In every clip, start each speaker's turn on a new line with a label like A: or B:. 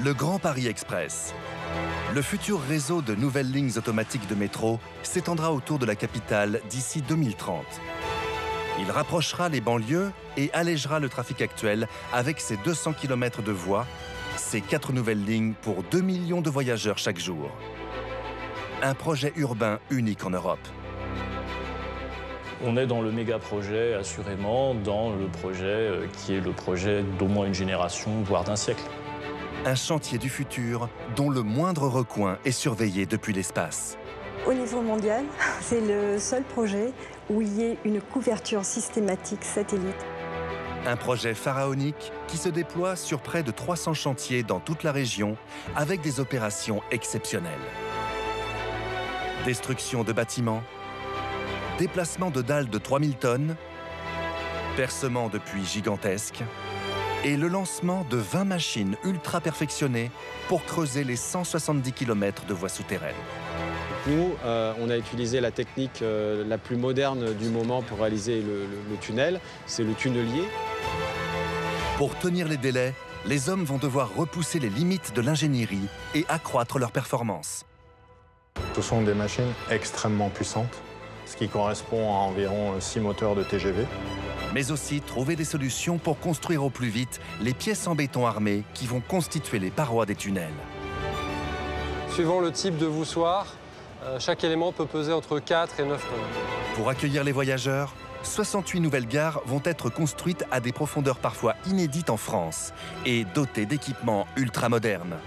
A: Le Grand Paris Express. Le futur réseau de nouvelles lignes automatiques de métro s'étendra autour de la capitale d'ici 2030. Il rapprochera les banlieues et allégera le trafic actuel avec ses 200 km de voies, ses 4 nouvelles lignes pour 2 millions de voyageurs chaque jour. Un projet urbain unique en Europe.
B: On est dans le méga projet, assurément, dans le projet qui est le projet d'au moins une génération, voire d'un siècle.
A: Un chantier du futur dont le moindre recoin est surveillé depuis l'espace.
C: Au niveau mondial, c'est le seul projet où il y ait une couverture systématique satellite.
A: Un projet pharaonique qui se déploie sur près de 300 chantiers dans toute la région avec des opérations exceptionnelles. Destruction de bâtiments, déplacement de dalles de 3000 tonnes, percement de puits gigantesques et le lancement de 20 machines ultra perfectionnées pour creuser les 170 km de voies souterraines.
D: Nous, on a utilisé la technique la plus moderne du moment pour réaliser le tunnel, c'est le tunnelier.
A: Pour tenir les délais, les hommes vont devoir repousser les limites de l'ingénierie et accroître leur performance.
E: Ce sont des machines extrêmement puissantes, ce qui correspond à environ 6 moteurs de TGV.
A: Mais aussi trouver des solutions pour construire au plus vite les pièces en béton armé qui vont constituer les parois des tunnels.
F: Suivant le type de voussoir, chaque élément peut peser entre 4 et 9 tonnes.
A: Pour accueillir les voyageurs, 68 nouvelles gares vont être construites à des profondeurs parfois inédites en France et dotées d'équipements ultramodernes.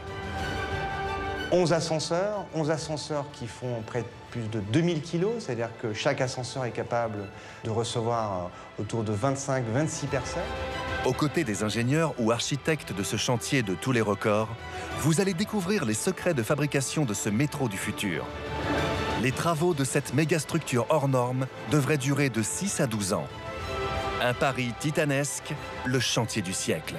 G: 11 ascenseurs qui font près de plus de 2000 kg, c'est-à-dire que chaque ascenseur est capable de recevoir autour de 25-26 personnes.
A: Aux côtés des ingénieurs ou architectes de ce chantier de tous les records, vous allez découvrir les secrets de fabrication de ce métro du futur. Les travaux de cette mégastructure hors norme devraient durer de 6 à 12 ans. Un pari titanesque, le chantier du siècle.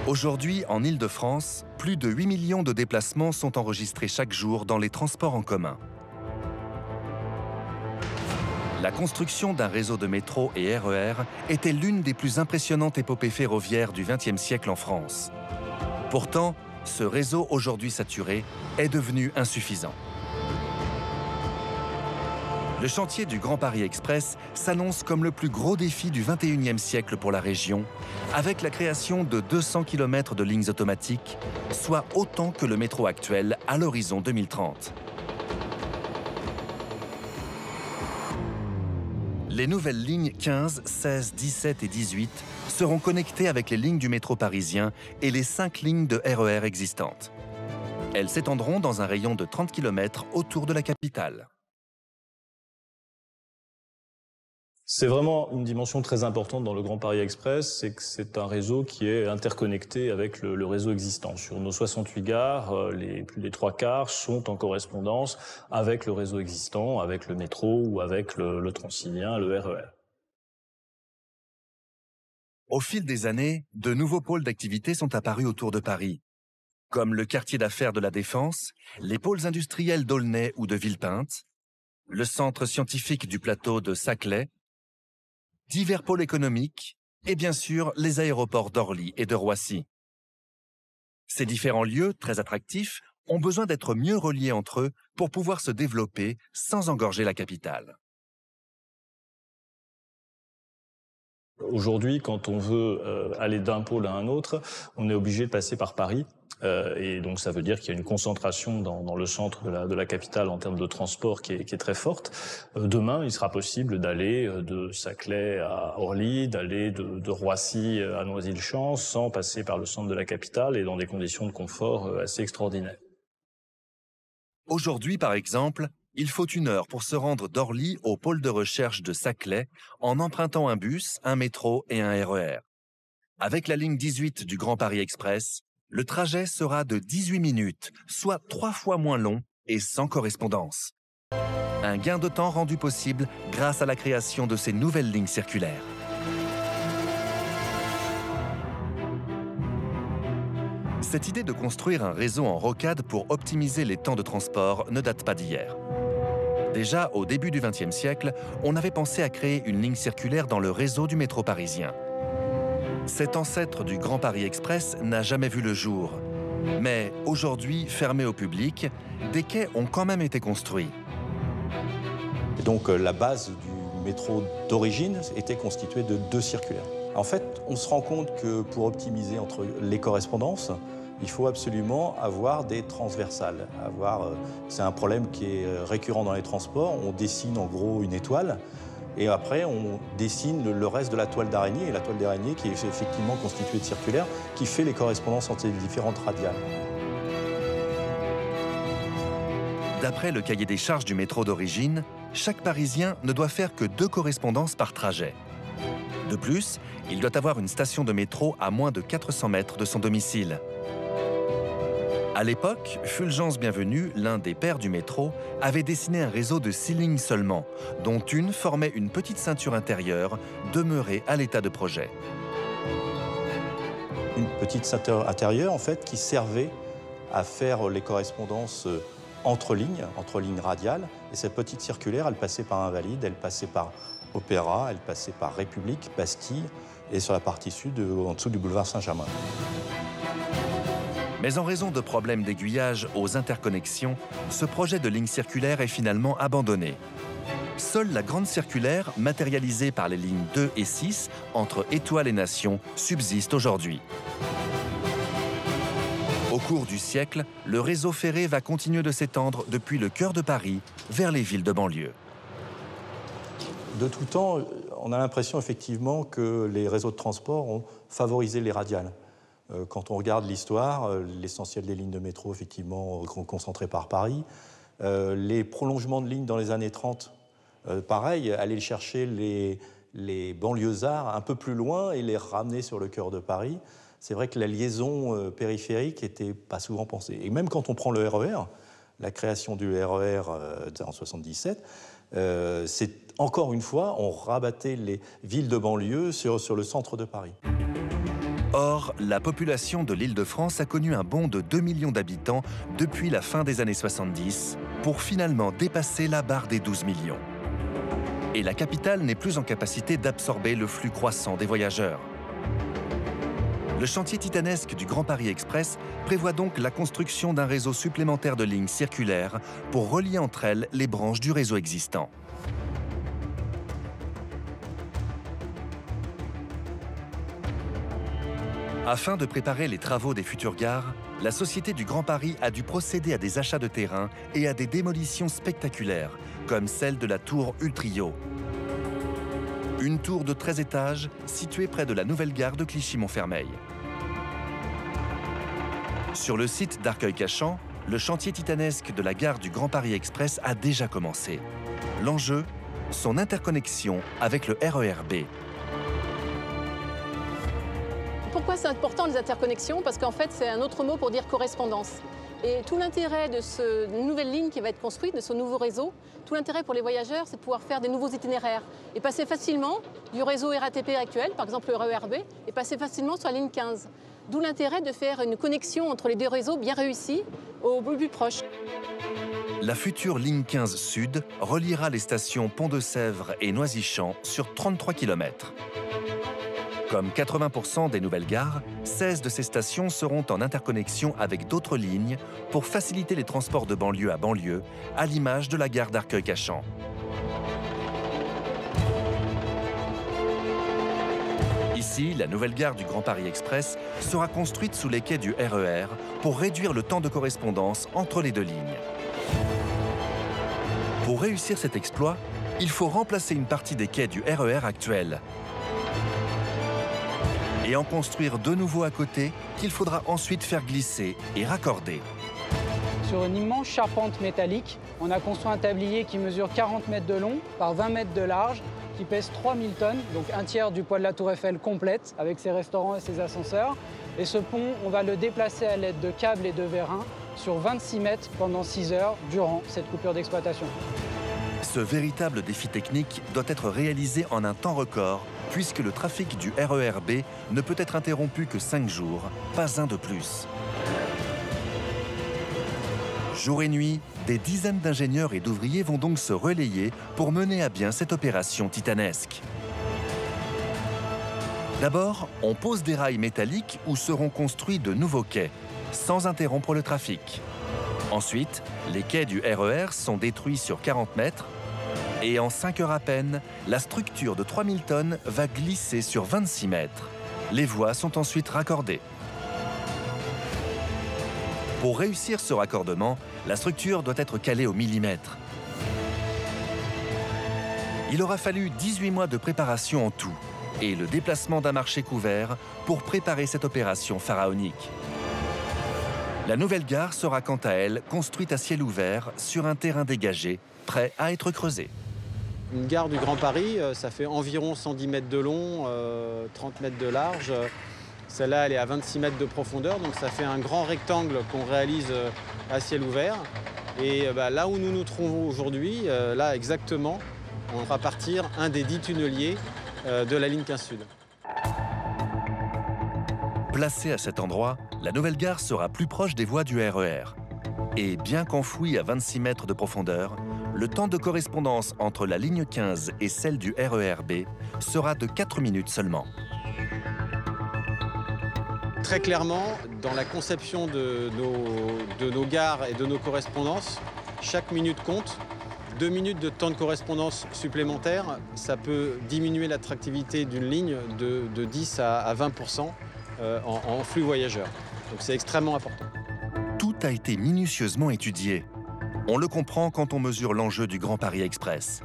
A: Aujourd'hui, en Île-de-France, plus de 8 millions de déplacements sont enregistrés chaque jour dans les transports en commun. La construction d'un réseau de métro et RER était l'une des plus impressionnantes épopées ferroviaires du XXe siècle en France. Pourtant, ce réseau aujourd'hui saturé est devenu insuffisant. Le chantier du Grand Paris Express s'annonce comme le plus gros défi du XXIe siècle pour la région, avec la création de 200 km de lignes automatiques, soit autant que le métro actuel à l'horizon 2030. Les nouvelles lignes 15, 16, 17 et 18 seront connectées avec les lignes du métro parisien et les 5 lignes de RER existantes. Elles s'étendront dans un rayon de 30 km autour de la capitale.
B: C'est vraiment une dimension très importante dans le Grand Paris Express, c'est que c'est un réseau qui est interconnecté avec le réseau existant. Sur nos 68 gares, plus des 3/4 sont en correspondance avec le réseau existant, avec le métro ou avec le Transilien, le RER.
A: Au fil des années, de nouveaux pôles d'activité sont apparus autour de Paris, comme le quartier d'affaires de la Défense, les pôles industriels d'Aulnay ou de Villepinte, le centre scientifique du plateau de Saclay, divers pôles économiques et bien sûr les aéroports d'Orly et de Roissy. Ces différents lieux, très attractifs, ont besoin d'être mieux reliés entre eux pour pouvoir se développer sans engorger la capitale.
B: Aujourd'hui, quand on veut aller d'un pôle à un autre, on est obligé de passer par Paris. Et donc ça veut dire qu'il y a une concentration dans le centre de la capitale en termes de transport qui est très forte. Demain, il sera possible d'aller de Saclay à Orly, d'aller de Roissy à Noisy-le-Champ sans passer par le centre de la capitale et dans des conditions de confort assez extraordinaires.
A: Aujourd'hui, par exemple, il faut 1 heure pour se rendre d'Orly au pôle de recherche de Saclay en empruntant un bus, un métro et un RER. Avec la ligne 18 du Grand Paris Express, le trajet sera de 18 minutes, soit 3 fois moins long et sans correspondance. Un gain de temps rendu possible grâce à la création de ces nouvelles lignes circulaires. Cette idée de construire un réseau en rocade pour optimiser les temps de transport ne date pas d'hier. Déjà, au début du XXe siècle, on avait pensé à créer une ligne circulaire dans le réseau du métro parisien. Cet ancêtre du Grand Paris Express n'a jamais vu le jour. Mais aujourd'hui, fermé au public, des quais ont quand même été construits.
H: Et donc la base du métro d'origine était constituée de 2 circulaires. En fait, on se rend compte que pour optimiser entre les correspondances, il faut absolument avoir des transversales. C'est un problème qui est récurrent dans les transports. On dessine en gros une étoile et après on dessine le reste de la toile d'araignée. Et la toile d'araignée qui est effectivement constituée de circulaires qui fait les correspondances entre les différentes radiales.
A: D'après le cahier des charges du métro d'origine, chaque Parisien ne doit faire que 2 correspondances par trajet. De plus, il doit avoir une station de métro à moins de 400 mètres de son domicile. À l'époque, Fulgence Bienvenu, l'un des pères du métro, avait dessiné un réseau de 6 lignes seulement, dont une formait une petite ceinture intérieure, demeurée à l'état de projet.
H: Une petite ceinture intérieure, en fait, qui servait à faire les correspondances entre lignes radiales. Et cette petite circulaire, elle passait par Invalides, elle passait par Opéra, elle passait par République, Bastille, et sur la partie sud, en dessous du boulevard Saint-Germain.
A: Mais en raison de problèmes d'aiguillage aux interconnexions, ce projet de ligne circulaire est finalement abandonné. Seule la grande circulaire, matérialisée par les lignes 2 et 6, entre Étoile et Nation, subsiste aujourd'hui. Au cours du siècle, le réseau ferré va continuer de s'étendre depuis le cœur de Paris vers les villes de banlieue.
H: De tout temps, on a l'impression effectivement que les réseaux de transport ont favorisé les radiales. Quand on regarde l'histoire, l'essentiel des lignes de métro, effectivement, concentrées par Paris. Les prolongements de lignes dans les années 30, pareil, aller chercher les banlieusards un peu plus loin et les ramener sur le cœur de Paris. C'est vrai que la liaison périphérique n'était pas souvent pensée. Et même quand on prend le RER, la création du RER en 1977, c'est encore une fois, on rabattait les villes de banlieue sur le centre de Paris.
A: Or, la population de l'Île-de-France a connu un bond de 2 millions d'habitants depuis la fin des années 70, pour finalement dépasser la barre des 12 millions. Et la capitale n'est plus en capacité d'absorber le flux croissant des voyageurs. Le chantier titanesque du Grand Paris Express prévoit donc la construction d'un réseau supplémentaire de lignes circulaires pour relier entre elles les branches du réseau existant. Afin de préparer les travaux des futures gares, la Société du Grand Paris a dû procéder à des achats de terrain et à des démolitions spectaculaires, comme celle de la tour Ultrio. Une tour de 13 étages située près de la nouvelle gare de Clichy-Montfermeil. Sur le site d'Arcueil-Cachan, le chantier titanesque de la gare du Grand Paris Express a déjà commencé. L'enjeu, son interconnexion avec le RER-B.
I: Pourquoi c'est important les interconnexions? Parce qu'en fait, c'est un autre mot pour dire correspondance. Et tout l'intérêt de cette nouvelle ligne qui va être construite, de ce nouveau réseau, tout l'intérêt pour les voyageurs, c'est de pouvoir faire des nouveaux itinéraires et passer facilement du réseau RATP actuel, par exemple le RER-B, et passer facilement sur la ligne 15. D'où l'intérêt de faire une connexion entre les 2 réseaux bien réussie au plus proche.
A: La future ligne 15 Sud reliera les stations Pont-de-Sèvres et Noisy-Champs sur 33 km. Comme 80% des nouvelles gares, 16 de ces stations seront en interconnexion avec d'autres lignes pour faciliter les transports de banlieue à banlieue, à l'image de la gare d'Arcueil-Cachan. Ici, la nouvelle gare du Grand Paris Express sera construite sous les quais du RER pour réduire le temps de correspondance entre les 2 lignes. Pour réussir cet exploit, il faut remplacer une partie des quais du RER actuel et en construire 2 nouveaux à côté qu'il faudra ensuite faire glisser et raccorder.
J: Sur une immense charpente métallique, on a construit un tablier qui mesure 40 mètres de long par 20 mètres de large, qui pèse 3000 tonnes, donc un tiers du poids de la Tour Eiffel complète, avec ses restaurants et ses ascenseurs. Et ce pont, on va le déplacer à l'aide de câbles et de vérins sur 26 mètres pendant 6 heures durant cette coupure d'exploitation.
A: Ce véritable défi technique doit être réalisé en un temps record, puisque le trafic du RER-B ne peut être interrompu que 5 jours, pas un de plus. Jour et nuit, des dizaines d'ingénieurs et d'ouvriers vont donc se relayer pour mener à bien cette opération titanesque. D'abord, on pose des rails métalliques où seront construits de nouveaux quais, sans interrompre le trafic. Ensuite, les quais du RER sont détruits sur 40 mètres et en 5 heures à peine, la structure de 3000 tonnes va glisser sur 26 mètres. Les voies sont ensuite raccordées. Pour réussir ce raccordement, la structure doit être calée au millimètre. Il aura fallu 18 mois de préparation en tout et le déplacement d'un marché couvert pour préparer cette opération pharaonique. La nouvelle gare sera quant à elle construite à ciel ouvert sur un terrain dégagé, prêt à être creusé.
D: Une gare du Grand Paris, ça fait environ 110 mètres de long, 30 mètres de large. Celle-là, elle est à 26 mètres de profondeur, donc ça fait un grand rectangle qu'on réalise à ciel ouvert. Et là où nous nous trouvons aujourd'hui, là exactement, on fera partir un des 10 tunneliers de la ligne 15 Sud.
A: Placée à cet endroit, la nouvelle gare sera plus proche des voies du RER. Et bien qu'enfouie à 26 mètres de profondeur, le temps de correspondance entre la ligne 15 et celle du RER-B sera de 4 minutes seulement.
D: Très clairement, dans la conception de nos gares et de nos correspondances, chaque minute compte. 2 minutes de temps de correspondance supplémentaire, ça peut diminuer l'attractivité d'une ligne de 10 à 20% en flux voyageurs. Donc c'est extrêmement important.
A: Tout a été minutieusement étudié. On le comprend quand on mesure l'enjeu du Grand Paris Express.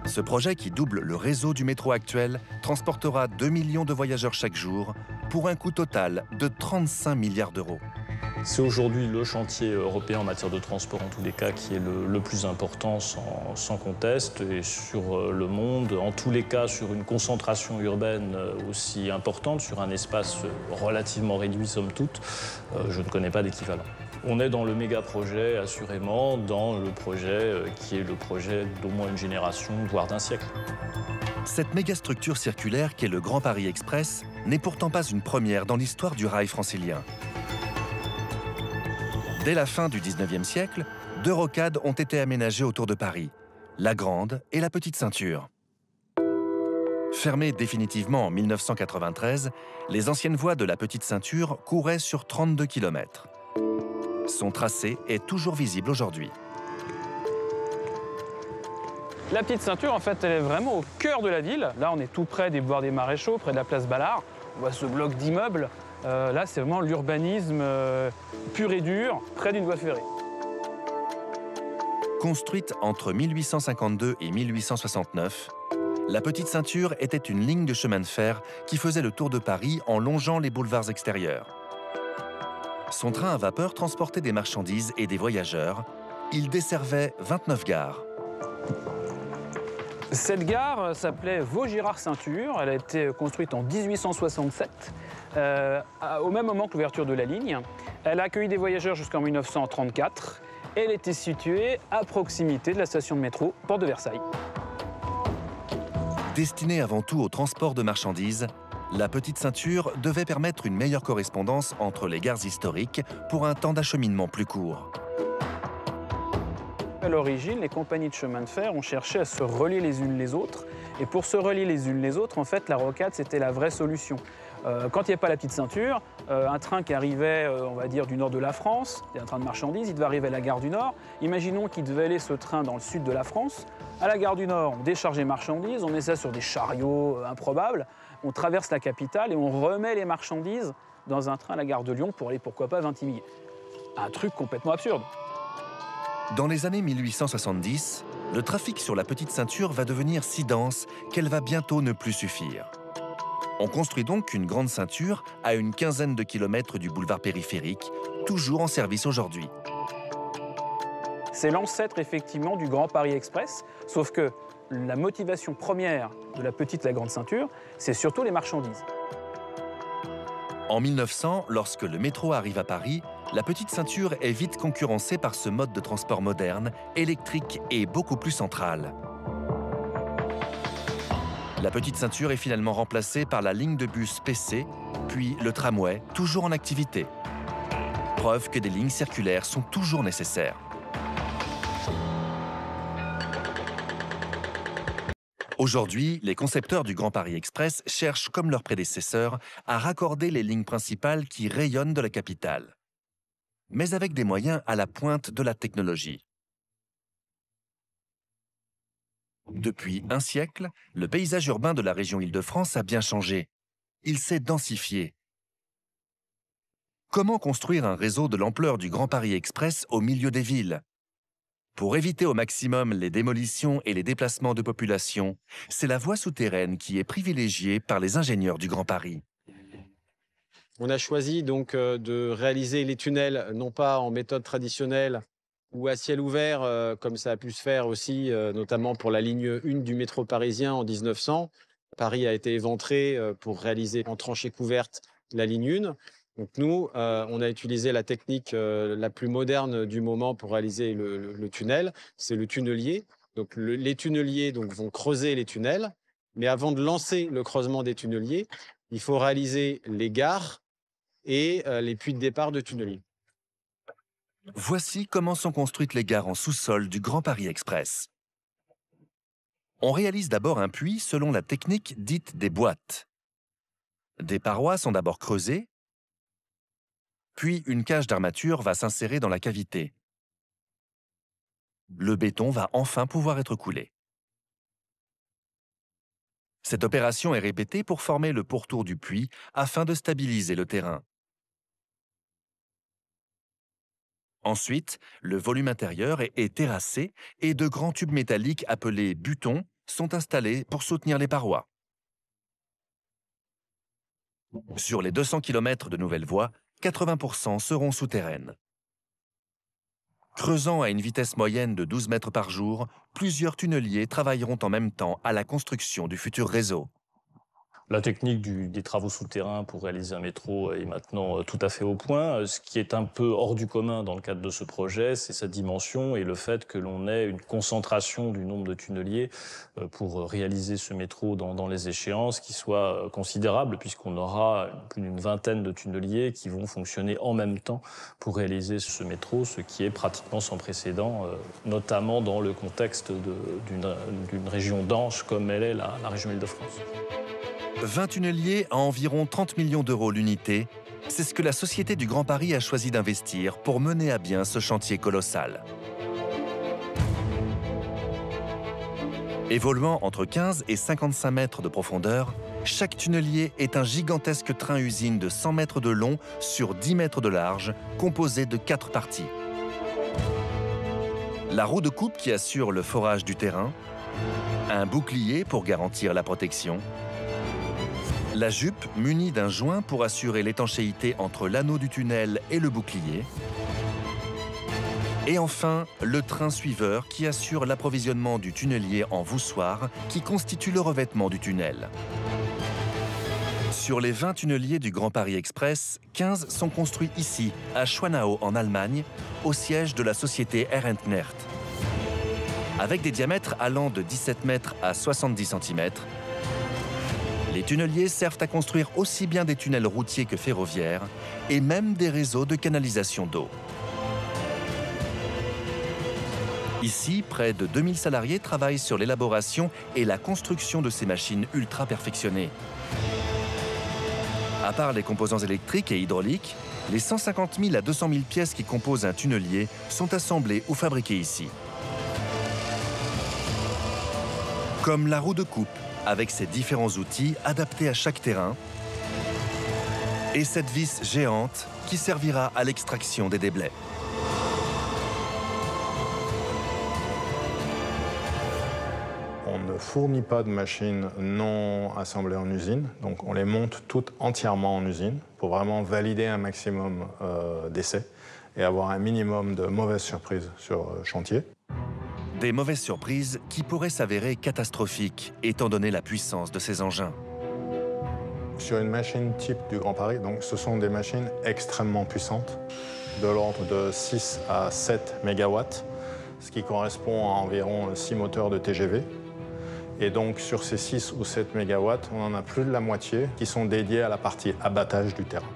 A: Ce projet qui double le réseau du métro actuel transportera 2 millions de voyageurs chaque jour pour un coût total de 35 milliards d'euros.
B: C'est aujourd'hui le chantier européen en matière de transport, en tous les cas, qui est le plus important sans conteste. Et sur le monde, en tous les cas, sur une concentration urbaine aussi importante, sur un espace relativement réduit, somme toute, je ne connais pas d'équivalent. On est dans le méga-projet, assurément, dans le projet qui est le projet d'au moins une génération, voire d'un siècle.
A: Cette mégastructure circulaire qu'est le Grand Paris Express n'est pourtant pas une première dans l'histoire du rail francilien. Dès la fin du XIXe siècle, 2 rocades ont été aménagées autour de Paris, la Grande et la Petite Ceinture. Fermées définitivement en 1993, les anciennes voies de la Petite Ceinture couraient sur 32 km. Son tracé est toujours visible aujourd'hui.
K: La Petite Ceinture, en fait, elle est vraiment au cœur de la ville. Là, on est tout près des boulevards des Maréchaux, près de la place Ballard. On voit ce bloc d'immeubles. Là, c'est vraiment l'urbanisme pur et dur, près d'une voie ferrée.
A: Construite entre 1852 et 1869, la Petite Ceinture était une ligne de chemin de fer qui faisait le tour de Paris en longeant les boulevards extérieurs. Son train à vapeur transportait des marchandises et des voyageurs. Il desservait 29 gares.
K: Cette gare s'appelait Vaugirard-Ceinture. Elle a été construite en 1867, au même moment que l'ouverture de la ligne. Elle a accueilli des voyageurs jusqu'en 1934. Elle était située à proximité de la station de métro Porte de Versailles.
A: Destinée avant tout au transport de marchandises, la Petite Ceinture devait permettre une meilleure correspondance entre les gares historiques pour un temps d'acheminement plus court.
K: À l'origine, les compagnies de chemin de fer ont cherché à se relier les unes les autres. Et pour se relier les unes les autres, en fait, la rocade, c'était la vraie solution. Quand il n'y a pas la Petite Ceinture, un train qui arrivait, on va dire, du nord de la France, un train de marchandises, il devait arriver à la gare du Nord. Imaginons qu'il devait aller ce train dans le sud de la France. À la gare du Nord, on décharge les marchandises, on met ça sur des chariots improbables, on traverse la capitale et on remet les marchandises dans un train à la gare de Lyon pour aller, pourquoi pas, à Vintimille. Un truc complètement absurde.
A: Dans les années 1870, le trafic sur la Petite Ceinture va devenir si dense qu'elle va bientôt ne plus suffire. On construit donc une grande ceinture à une quinzaine de kilomètres du boulevard périphérique, toujours en service aujourd'hui.
K: C'est l'ancêtre effectivement du Grand Paris Express, sauf que la motivation première de la Petite et la Grande Ceinture, c'est surtout les marchandises.
A: En 1900, lorsque le métro arrive à Paris, la Petite Ceinture est vite concurrencée par ce mode de transport moderne, électrique et beaucoup plus central. La Petite Ceinture est finalement remplacée par la ligne de bus PC, puis le tramway, toujours en activité. Preuve que des lignes circulaires sont toujours nécessaires. Aujourd'hui, les concepteurs du Grand Paris Express cherchent, comme leurs prédécesseurs, à raccorder les lignes principales qui rayonnent de la capitale, mais avec des moyens à la pointe de la technologie. Depuis un siècle, le paysage urbain de la région Île-de-France a bien changé. Il s'est densifié. Comment construire un réseau de l'ampleur du Grand Paris Express au milieu des villes? Pour éviter au maximum les démolitions et les déplacements de population, c'est la voie souterraine qui est privilégiée par les ingénieurs du Grand Paris.
D: On a choisi donc de réaliser les tunnels non pas en méthode traditionnelle ou à ciel ouvert, comme ça a pu se faire aussi, notamment pour la ligne 1 du métro parisien en 1900. Paris a été éventré pour réaliser en tranchée couverte la ligne 1. Donc nous, on a utilisé la technique la plus moderne du moment pour réaliser le tunnel, c'est le tunnelier. Donc les tunneliers vont creuser les tunnels, mais avant de lancer le creusement des tunneliers, il faut réaliser les gares et les puits de départ de tunneliers.
A: Voici comment sont construites les gares en sous-sol du Grand Paris Express. On réalise d'abord un puits selon la technique dite des boîtes. Des parois sont d'abord creusées, puis une cage d'armature va s'insérer dans la cavité. Le béton va enfin pouvoir être coulé. Cette opération est répétée pour former le pourtour du puits afin de stabiliser le terrain. Ensuite, le volume intérieur est terrassé et de grands tubes métalliques appelés butons sont installés pour soutenir les parois. Sur les 200 km de nouvelles voies, 80% seront souterraines. Creusant à une vitesse moyenne de 12 mètres par jour, plusieurs tunneliers travailleront en même temps à la construction du futur réseau.
B: La technique des travaux souterrains pour réaliser un métro est maintenant tout à fait au point. Ce qui est un peu hors du commun dans le cadre de ce projet, c'est sa dimension et le fait que l'on ait une concentration du nombre de tunneliers pour réaliser ce métro dans les échéances qui soit considérable, puisqu'on aura plus d'une vingtaine de tunneliers qui vont fonctionner en même temps pour réaliser ce métro, ce qui est pratiquement sans précédent, notamment dans le contexte d'une région dense comme elle est la région Île-de-France.
A: 20 tunneliers à environ 30 millions d'euros l'unité, c'est ce que la Société du Grand Paris a choisi d'investir pour mener à bien ce chantier colossal. Évoluant entre 15 et 55 mètres de profondeur, chaque tunnelier est un gigantesque train-usine de 100 mètres de long sur 10 mètres de large, composé de 4 parties. La roue de coupe qui assure le forage du terrain, un bouclier pour garantir la protection, la jupe munie d'un joint pour assurer l'étanchéité entre l'anneau du tunnel et le bouclier. Et enfin, le train suiveur qui assure l'approvisionnement du tunnelier en voussoir qui constitue le revêtement du tunnel. Sur les 20 tunneliers du Grand Paris Express, 15 sont construits ici, à Schwanau en Allemagne, au siège de la société Herentnert. Avec des diamètres allant de 17 mètres à 70 cm, les tunneliers servent à construire aussi bien des tunnels routiers que ferroviaires et même des réseaux de canalisation d'eau. Ici, près de 2000 salariés travaillent sur l'élaboration et la construction de ces machines ultra perfectionnées. À part les composants électriques et hydrauliques, les 150 000 à 200 000 pièces qui composent un tunnelier sont assemblées ou fabriquées ici. Comme la roue de coupe, avec ses différents outils adaptés à chaque terrain, et cette vis géante qui servira à l'extraction des déblais.
E: On ne fournit pas de machines non assemblées en usine, donc on les monte toutes entièrement en usine pour vraiment valider un maximum d'essais et avoir un minimum de mauvaises surprises sur chantier.
A: Des mauvaises surprises qui pourraient s'avérer catastrophiques, étant donné la puissance de ces engins.
E: Sur une machine type du Grand Paris, donc ce sont des machines extrêmement puissantes, de l'ordre de 6 à 7 MW, ce qui correspond à environ 6 moteurs de TGV. Et donc sur ces 6 ou 7 MW, on en a plus de la moitié qui sont dédiés à la partie abattage du terrain.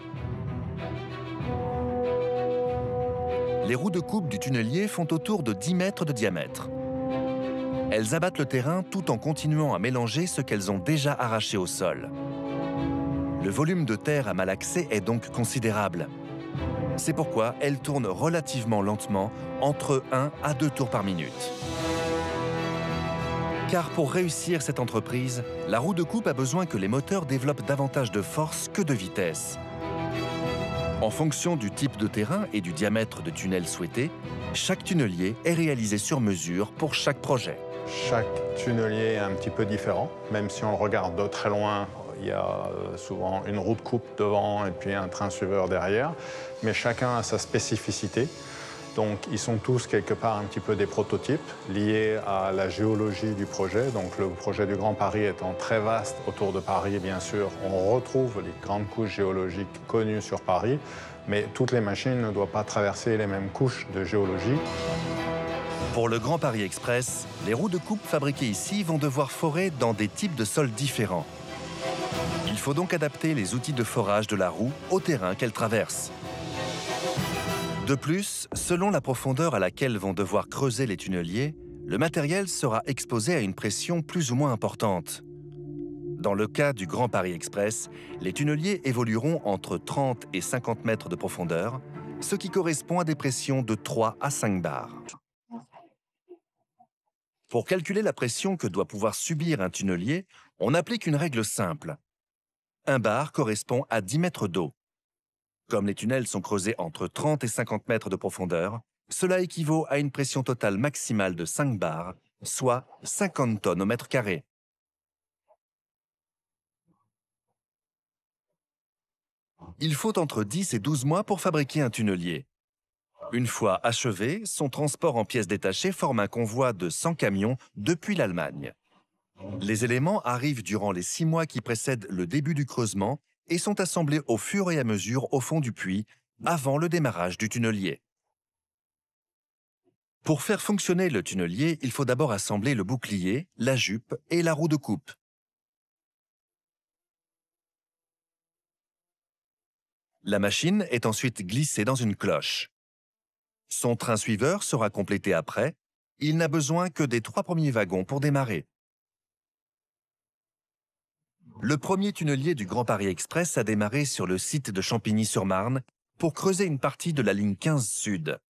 A: Les roues de coupe du tunnelier font autour de 10 mètres de diamètre. Elles abattent le terrain tout en continuant à mélanger ce qu'elles ont déjà arraché au sol. Le volume de terre à malaxer est donc considérable. C'est pourquoi elles tournent relativement lentement, entre 1 à 2 tours par minute. Car pour réussir cette entreprise, la roue de coupe a besoin que les moteurs développent davantage de force que de vitesse. En fonction du type de terrain et du diamètre de tunnel souhaité, chaque tunnelier est réalisé sur mesure pour chaque projet.
E: Chaque tunnelier est un petit peu différent, même si on le regarde de très loin. Il y a souvent une roue de coupe devant et puis un train suiveur derrière, mais chacun a sa spécificité. Donc ils sont tous quelque part un petit peu des prototypes liés à la géologie du projet. Donc le projet du Grand Paris étant très vaste autour de Paris, bien sûr, on retrouve les grandes couches géologiques connues sur Paris, mais toutes les machines ne doivent pas traverser les mêmes couches de géologie.
A: Pour le Grand Paris Express, les roues de coupe fabriquées ici vont devoir forer dans des types de sols différents. Il faut donc adapter les outils de forage de la roue au terrain qu'elle traverse. De plus, selon la profondeur à laquelle vont devoir creuser les tunneliers, le matériel sera exposé à une pression plus ou moins importante. Dans le cas du Grand Paris Express, les tunneliers évolueront entre 30 et 50 mètres de profondeur, ce qui correspond à des pressions de 3 à 5 bars. Pour calculer la pression que doit pouvoir subir un tunnelier, on applique une règle simple. Un bar correspond à 10 mètres d'eau. Comme les tunnels sont creusés entre 30 et 50 mètres de profondeur, cela équivaut à une pression totale maximale de 5 bars, soit 50 tonnes au mètre carré. Il faut entre 10 et 12 mois pour fabriquer un tunnelier. Une fois achevé, son transport en pièces détachées forme un convoi de 100 camions depuis l'Allemagne. Les éléments arrivent durant les 6 mois qui précèdent le début du creusement et sont assemblés au fur et à mesure au fond du puits, avant le démarrage du tunnelier. Pour faire fonctionner le tunnelier, il faut d'abord assembler le bouclier, la jupe et la roue de coupe. La machine est ensuite glissée dans une cloche. Son train suiveur sera complété après. Il n'a besoin que des 3 premiers wagons pour démarrer. Le premier tunnelier du Grand Paris Express a démarré sur le site de Champigny-sur-Marne pour creuser une partie de la ligne 15 Sud.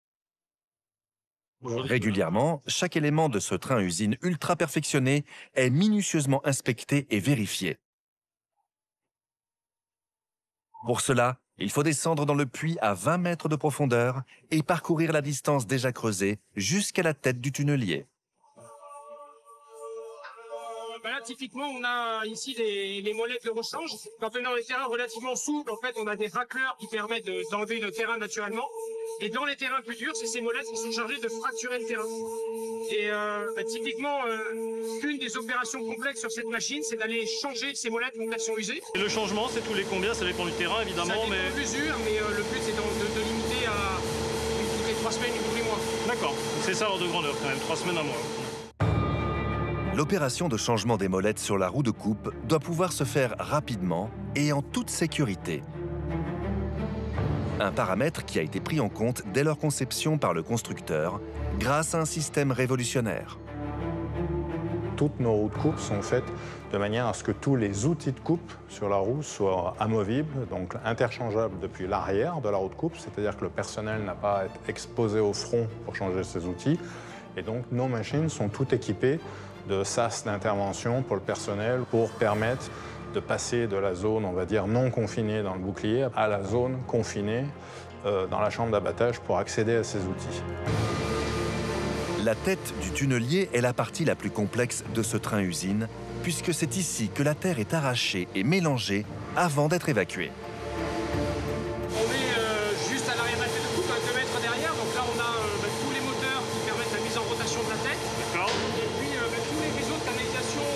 A: Régulièrement, chaque élément de ce train-usine ultra perfectionné est minutieusement inspecté et vérifié. Pour cela, il faut descendre dans le puits à 20 mètres de profondeur et parcourir la distance déjà creusée jusqu'à la tête du tunnelier.
L: Là, typiquement, on a ici les molettes de rechange. Quand on est dans les terrains relativement souples, en fait, on a des racleurs qui permettent d'enlever le terrain naturellement. Et dans les terrains plus durs, c'est ces molettes qui sont chargées de fracturer le terrain. Et typiquement, une des opérations complexes sur cette machine, c'est d'aller changer ces molettes quand elles sont usées.
B: Et le changement, c'est tous les combien? Ça dépend du terrain, évidemment.
L: Ça dépend de l'usure, mais le but, c'est de limiter à toutes les 3 semaines, tous les mois.
B: D'accord. C'est ça l'ordre de grandeur, quand même, 3 semaines à mois.
A: L'opération de changement des molettes sur la roue de coupe doit pouvoir se faire rapidement et en toute sécurité. Un paramètre qui a été pris en compte dès leur conception par le constructeur grâce à un système révolutionnaire.
E: Toutes nos roues de coupe sont faites de manière à ce que tous les outils de coupe sur la roue soient amovibles, donc interchangeables depuis l'arrière de la roue de coupe, c'est-à-dire que le personnel n'a pas à être exposé au front pour changer ses outils. Et donc nos machines sont toutes équipées de sas d'intervention pour le personnel pour permettre de passer de la zone, on va dire, non confinée dans le bouclier à la zone confinée dans la chambre d'abattage pour accéder à ces outils.
A: La tête du tunnelier est la partie la plus complexe de ce train-usine, puisque c'est ici que la terre est arrachée et mélangée avant d'être évacuée.
L: On est juste à l'arrière de la tête de coupe, à 2 mètres derrière. Donc là, on a tous les moteurs qui permettent la mise en rotation de la tête.
B: D'accord.
L: Et puis tous les réseaux de canalisation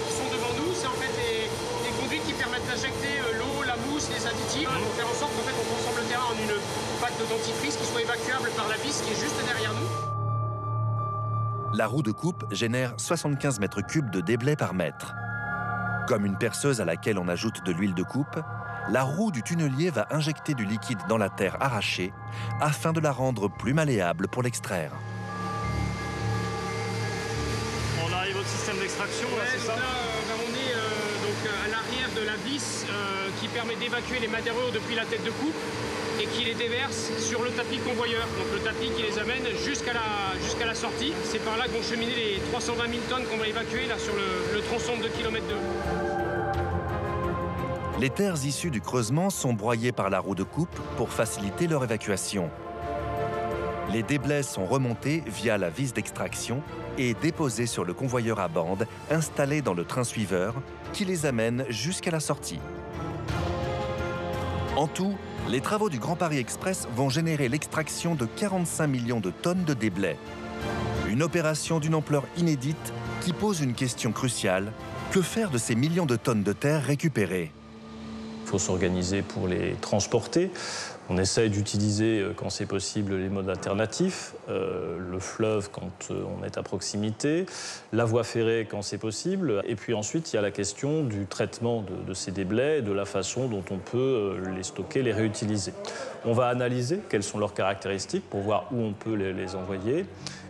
L: qui sont devant nous, c'est en fait des conduites qui permettent d'injecter l'eau, la mousse, les additifs, pour faire en sorte qu'en fait, on transforme le terrain en une pâte de dentifrice qui soit évacuable par la vis qui est juste derrière nous.
A: La roue de coupe génère 75 mètres cubes de déblai par mètre. Comme une perceuse à laquelle on ajoute de l'huile de coupe, la roue du tunnelier va injecter du liquide dans la terre arrachée afin de la rendre plus malléable pour l'extraire.
B: On arrive travaillez votre système d'extraction,
L: Ouais,
B: c'est ça?
L: là, on est à l'arrière de la vis qui permet d'évacuer les matériaux depuis la tête de coupe et qui les déverse sur le tapis convoyeur. Donc le tapis qui les amène jusqu'à la sortie. C'est par là que vont cheminer les 320 000 tonnes qu'on va évacuer là, sur le tronçon de 2 km.
A: Les terres issues du creusement sont broyées par la roue de coupe pour faciliter leur évacuation. Les déblais sont remontés via la vis d'extraction et déposés sur le convoyeur à bande installé dans le train suiveur qui les amène jusqu'à la sortie. En tout, les travaux du Grand Paris Express vont générer l'extraction de 45 millions de tonnes de déblais. Une opération d'une ampleur inédite qui pose une question cruciale. Que faire de ces millions de tonnes de terre récupérées ?
B: Il faut s'organiser pour les transporter. On essaye d'utiliser, quand c'est possible, les modes alternatifs. Le fleuve, quand on est à proximité. La voie ferrée, quand c'est possible. Et puis ensuite, il y a la question du traitement de ces déblais et de la façon dont on peut les stocker, les réutiliser. On va analyser quelles sont leurs caractéristiques pour voir où on peut les envoyer.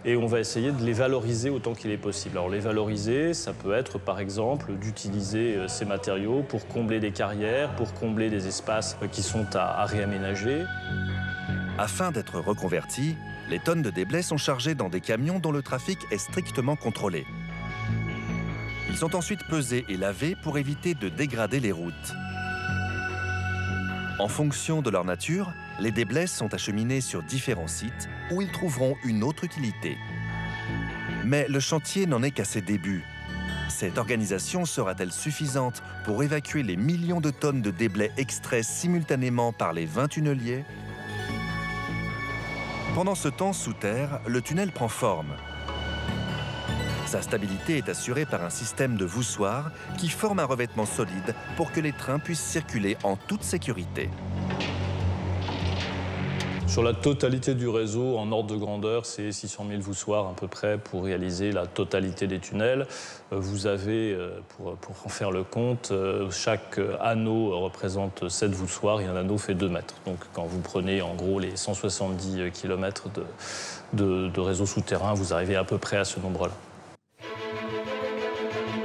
B: Et on va essayer de les valoriser autant qu'il est possible. Alors les valoriser, ça peut être par exemple d'utiliser ces matériaux pour combler des carrières, pour combler des espaces qui sont à réaménager.
A: Afin d'être reconvertis, les tonnes de déblais sont chargées dans des camions dont le trafic est strictement contrôlé. Ils sont ensuite pesés et lavés pour éviter de dégrader les routes. En fonction de leur nature, les déblais sont acheminés sur différents sites où ils trouveront une autre utilité. Mais le chantier n'en est qu'à ses débuts. Cette organisation sera-t-elle suffisante pour évacuer les millions de tonnes de déblais extraits simultanément par les 20 tunneliers ? Pendant ce temps, sous terre, le tunnel prend forme. Sa stabilité est assurée par un système de voussoirs qui forme un revêtement solide pour que les trains puissent circuler en toute sécurité.
B: Sur la totalité du réseau, en ordre de grandeur, c'est 600 000 voussoirs à peu près pour réaliser la totalité des tunnels. Vous avez, pour en faire le compte, chaque anneau représente 7 voussoirs et un anneau fait 2 mètres. Donc quand vous prenez en gros les 170 km de réseau souterrain, vous arrivez à peu près à ce nombre-là.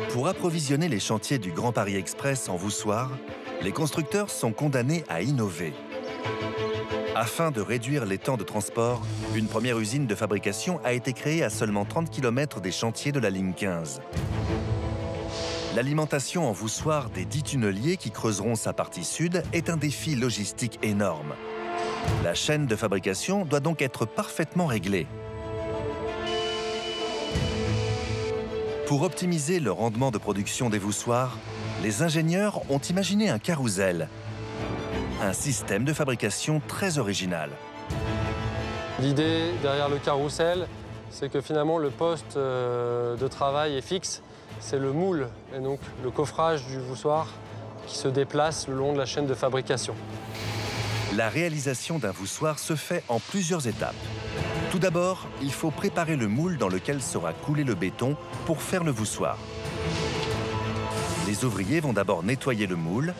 A: Pour approvisionner les chantiers du Grand Paris Express en voussoirs, les constructeurs sont condamnés à innover. Afin de réduire les temps de transport, une première usine de fabrication a été créée à seulement 30 km des chantiers de la ligne 15. L'alimentation en voussoirs des 10 tunneliers qui creuseront sa partie sud est un défi logistique énorme. La chaîne de fabrication doit donc être parfaitement réglée. Pour optimiser le rendement de production des voussoirs, les ingénieurs ont imaginé un carrousel, un système de fabrication très original.
F: L'idée derrière le carrousel, c'est que finalement le poste de travail est fixe, c'est le moule et donc le coffrage du voussoir qui se déplace le long de la chaîne de fabrication.
A: La réalisation d'un voussoir se fait en plusieurs étapes. Tout d'abord, il faut préparer le moule dans lequel sera coulé le béton pour faire le voussoir. Les ouvriers vont d'abord nettoyer le moule,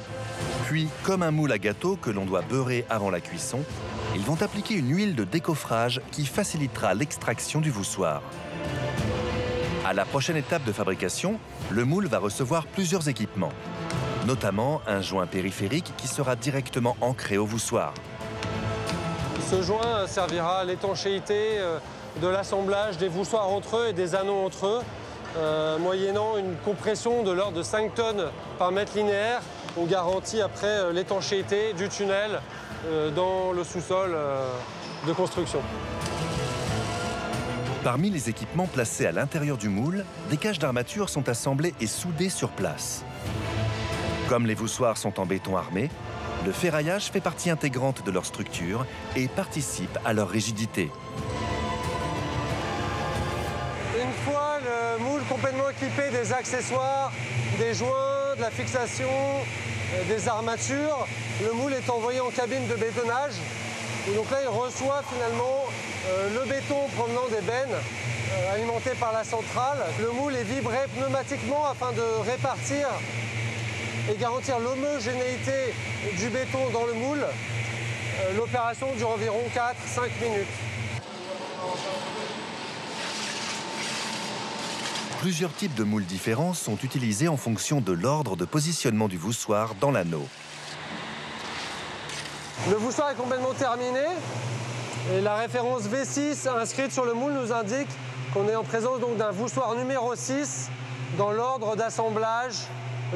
A: puis, comme un moule à gâteau que l'on doit beurrer avant la cuisson, ils vont appliquer une huile de décoffrage qui facilitera l'extraction du voussoir. À la prochaine étape de fabrication, le moule va recevoir plusieurs équipements, notamment un joint périphérique qui sera directement ancré au voussoir.
F: Ce joint servira à l'étanchéité de l'assemblage des voussoirs entre eux et des anneaux entre eux, moyennant une compression de l'ordre de 5 tonnes par mètre linéaire. On garantit après l'étanchéité du tunnel dans le sous-sol de construction.
A: Parmi les équipements placés à l'intérieur du moule, des cages d'armature sont assemblées et soudées sur place. Comme les voussoirs sont en béton armé, le ferraillage fait partie intégrante de leur structure et participe à leur rigidité.
F: Une fois le moule complètement équipé des accessoires, des joints, de la fixation, des armatures, le moule est envoyé en cabine de bétonnage. Et donc là, il reçoit finalement le béton provenant des bennes alimenté par la centrale. Le moule est vibré pneumatiquement afin de répartir et garantir l'homogénéité du béton dans le moule. L'opération dure environ 4-5 minutes.
A: Plusieurs types de moules différents sont utilisés en fonction de l'ordre de positionnement du voussoir dans l'anneau.
F: Le voussoir est complètement terminé et la référence V6 inscrite sur le moule nous indique qu'on est en présence d'un voussoir numéro 6 dans l'ordre d'assemblage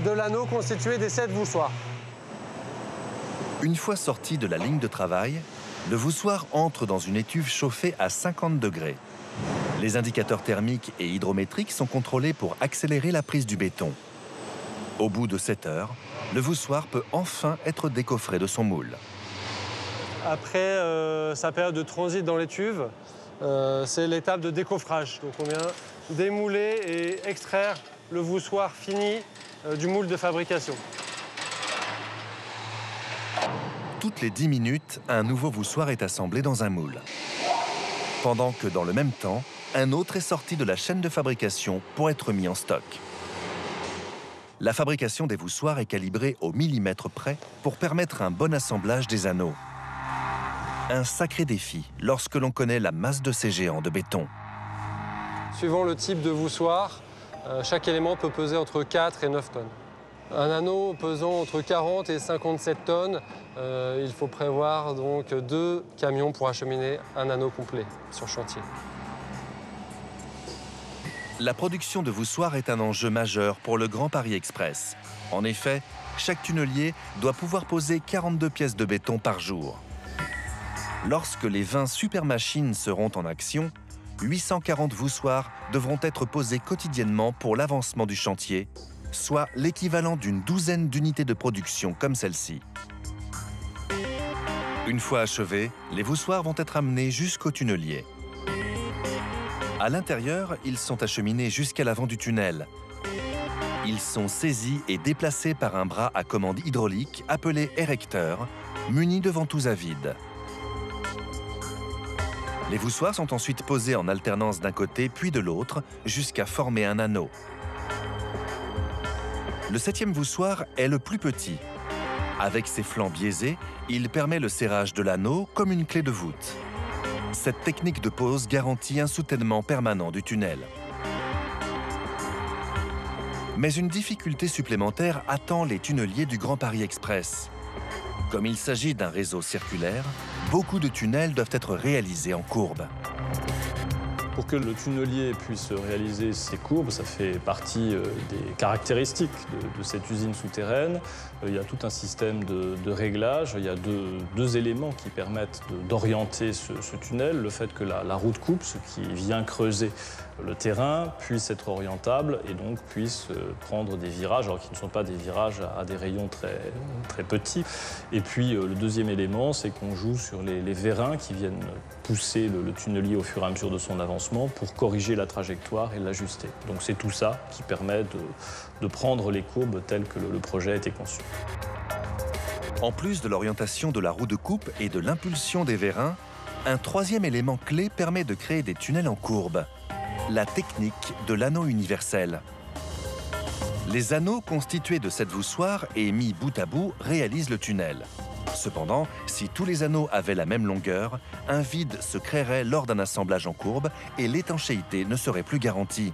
F: de l'anneau constitué des 7 voussoirs.
A: Une fois sorti de la ligne de travail, le voussoir entre dans une étuve chauffée à 50 degrés. Les indicateurs thermiques et hydrométriques sont contrôlés pour accélérer la prise du béton. Au bout de 7 heures, le voussoir peut enfin être décoffré de son moule.
F: Après sa période de transit dans l'étuve, c'est l'étape de décoffrage. Donc on vient démouler et extraire le voussoir fini du moule de fabrication.
A: Toutes les 10 minutes, un nouveau voussoir est assemblé dans un moule. Pendant que, dans le même temps, un autre est sorti de la chaîne de fabrication pour être mis en stock. La fabrication des voussoirs est calibrée au millimètre près pour permettre un bon assemblage des anneaux. Un sacré défi lorsque l'on connaît la masse de ces géants de béton.
F: Suivant le type de voussoir, chaque élément peut peser entre 4 et 9 tonnes. Un anneau pesant entre 40 et 57 tonnes, il faut prévoir donc 2 camions pour acheminer un anneau complet sur chantier.
A: La production de voussoirs est un enjeu majeur pour le Grand Paris Express. En effet, chaque tunnelier doit pouvoir poser 42 pièces de béton par jour. Lorsque les 20 supermachines seront en action, 840 voussoirs devront être posés quotidiennement pour l'avancement du chantier, soit l'équivalent d'une douzaine d'unités de production comme celle-ci. Une fois achevés, les voussoirs vont être amenés jusqu'au tunnelier. À l'intérieur, ils sont acheminés jusqu'à l'avant du tunnel. Ils sont saisis et déplacés par un bras à commande hydraulique appelé érecteur, muni de ventouses à vide. Les voussoirs sont ensuite posés en alternance d'un côté puis de l'autre jusqu'à former un anneau. Le 7e voussoir est le plus petit. Avec ses flancs biaisés, il permet le serrage de l'anneau comme une clé de voûte. Cette technique de pose garantit un soutènement permanent du tunnel. Mais une difficulté supplémentaire attend les tunneliers du Grand Paris Express. Comme il s'agit d'un réseau circulaire, beaucoup de tunnels doivent être réalisés en courbe.
B: Pour que le tunnelier puisse réaliser ces courbes, ça fait partie des caractéristiques de cette usine souterraine. Il y a tout un système de réglage. Il y a deux éléments qui permettent d'orienter ce tunnel. Le fait que la roue de coupe, ce qui vient creuser le terrain, puisse être orientable et donc puisse prendre des virages, alors qu'ils ne sont pas des virages à des rayons très petits. Et puis le deuxième élément, c'est qu'on joue sur les vérins qui viennent pousser le tunnelier au fur et à mesure de son avancement pour corriger la trajectoire et l'ajuster. Donc c'est tout ça qui permet de prendre les courbes telles que le projet a été conçu.
A: En plus de l'orientation de la roue de coupe et de l'impulsion des vérins, un troisième élément clé permet de créer des tunnels en courbe. La technique de l'anneau universel. Les anneaux constitués de 7 voussoirs et mis bout à bout réalisent le tunnel. Cependant, si tous les anneaux avaient la même longueur, un vide se créerait lors d'un assemblage en courbe et l'étanchéité ne serait plus garantie.